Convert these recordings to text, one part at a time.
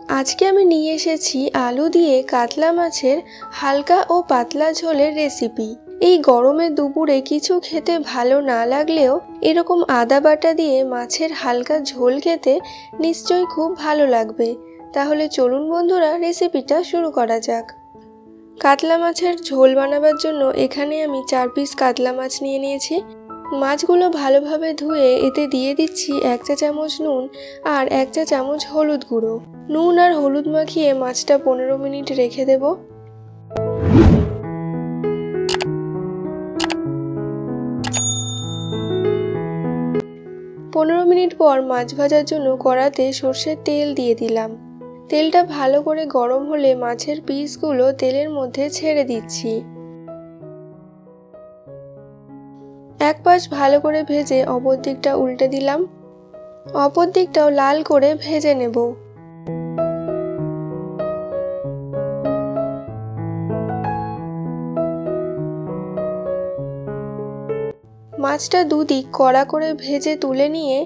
আজকে আমি নিয়ে এসেছি আলু দিয়ে কাতলা মাছের হালকা ও পাতলা ঝোলের রেসিপি। এই গরমের দুপুরে কিছু খেতে ভালো না লাগলেও এরকম আদা বাটা দিয়ে মাছের হালকা ঝোল খেতে নিশ্চয়ই খুব ভালো লাগবে। তাহলে চলুন বন্ধুরা, রেসিপিটা শুরু করা যাক। কাতলা মাছের ঝোল বানাবার জন্য এখানে আমি 4 পিস কাতলা মাছ নিয়ে নিয়েছি। মাছগুলো ভালোভাবে ধুয়ে এতে দিয়ে দিচ্ছি 1 চা চামচ নুন আর 1 চা চামচ হলুদ গুঁড়ো। নুন আর হলুদ মাখিয়ে মাছটা 15 মিনিট রেখে দেব। পনেরো মিনিট পর মাছ ভাজার জন্য কড়াতে সর্ষের তেল দিয়ে দিলাম। তেলটা ভালো করে গরম হলে মাছের পিসগুলো তেলের মধ্যে ছেড়ে দিচ্ছি। এক পাশ ভালো করে ভেজে অপর দিকটা উল্টে দিলাম। অপর দিকটাও লাল করে ভেজে নেব। মাছটা দুদিক কড়া করে ভেজে তুলে নিয়ে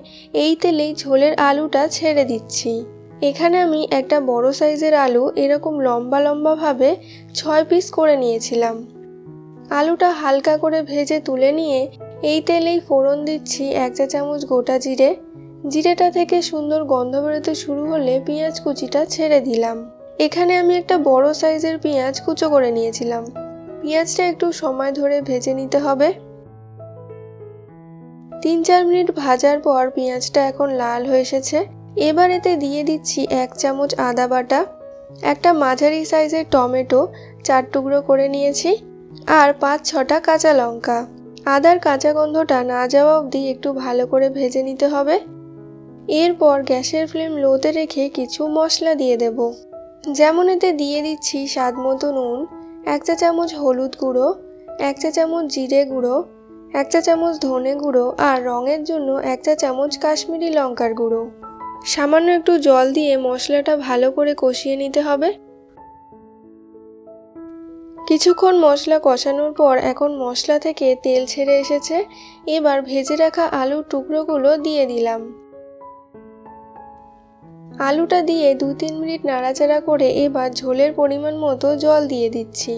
এই তেলেই ঝোলের আলুটা ছেড়ে দিচ্ছি। এখানে আমি একটা বড় সাইজের আলু এরকম লম্বা লম্বা ভাবে 6 পিস করে নিয়েছিলাম। আলুটা হালকা করে ভেজে তুলে নিয়ে এই তেলেই ফোড়ন দিচ্ছি 1 চা চামচ গোটা জিরে। জিরেটা থেকে সুন্দর গন্ধ বেরোতে শুরু হলে পেঁয়াজ কুচিটা ছেড়ে দিলাম। এখানে আমি একটা বড় সাইজের পেঁয়াজ কুচো করে নিয়েছিলাম। পেঁয়াজটা একটু সময় ধরে ভেজে নিতে হবে। 3-4 মিনিট ভাজার পর পেঁয়াজটা এখন লাল হয়ে এসেছে। এবার এতে দিয়ে দিচ্ছি 1 চামচ আদা বাটা, একটা মাঝারি সাইজের টমেটো 4 টুকরো করে নিয়েছি আর 5-6টা কাঁচা লঙ্কা। আদার কাঁচা গন্ধটা না যাওয়া অবধি একটু ভালো করে ভেজে নিতে হবে। এরপর গ্যাসের ফ্লেম লোতে রেখে কিছু মশলা দিয়ে দেব। যেমন এতে দিয়ে দিচ্ছি স্বাদ মতো নুন, 1 চা চামচ হলুদ গুঁড়ো, 1 চা চামচ জিরে গুঁড়ো, 1 চা চামচ ধনে গুঁড়ো আর রঙের জন্য 1 চা চামচ কাশ্মীরি লঙ্কার গুঁড়ো। সামান্য একটু জল দিয়ে মশলাটা ভালো করে কষিয়ে নিতে হবে। কিছুক্ষণ মশলা কষানোর পর এখন মশলা থেকে তেল ছেড়ে এসেছে। এবার ভেজে রাখা আলুর টুকরোগুলো দিয়ে দিলাম। আলুটা দিয়ে 2-3 মিনিট নাড়াচাড়া করে এবার ঝোলের পরিমাণ মতো জল দিয়ে দিচ্ছি।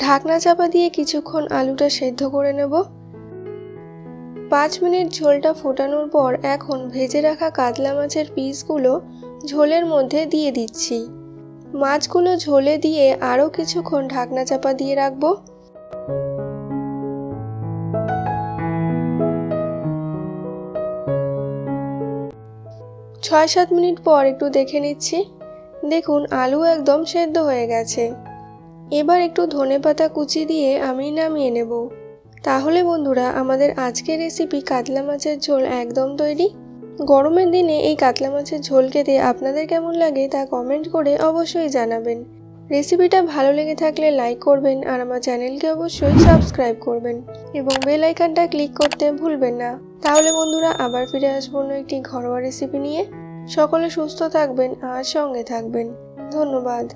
ঢাকনা চাপা দিয়ে কিছুক্ষণ আলুটা সেদ্ধ করে নেব। 5 মিনিট ঝোলটা ফোটানোর পর এখন ভেজে রাখা কাতলা মাছের পিসগুলো ঝোলের মধ্যে দিয়ে দিচ্ছি। মাছগুলো ঝোলে দিয়ে আরও কিছুক্ষণ ঢাকনা চাপা দিয়ে রাখবো। 6-7 মিনিট পর একটু দেখে নিচ্ছি। দেখুন আলু একদম সেদ্ধ হয়ে গেছে। এবার একটু ধনেপাতা কুচি দিয়ে আমি নামিয়ে নেব। তাহলে বন্ধুরা, আমাদের আজকের রেসিপি কাতলা মাছের ঝোল একদম তৈরি। গরমের দিনে এই কাতলা মাছের ঝোল খেতে আপনাদের কেমন লাগে তা কমেন্ট করে অবশ্যই জানাবেন। রেসিপিটা ভালো লেগে থাকলে লাইক করবেন আর আমার চ্যানেলকে অবশ্যই সাবস্ক্রাইব করবেন এবং বেল আইকনটা ক্লিক করতে ভুলবেন না। তাহলে বন্ধুরা, আবার ফিরে আসবো অন্য একটি ঘরোয়া রেসিপি নিয়ে। সকলে সুস্থ থাকবেন আর সঙ্গে থাকবেন। ধন্যবাদ।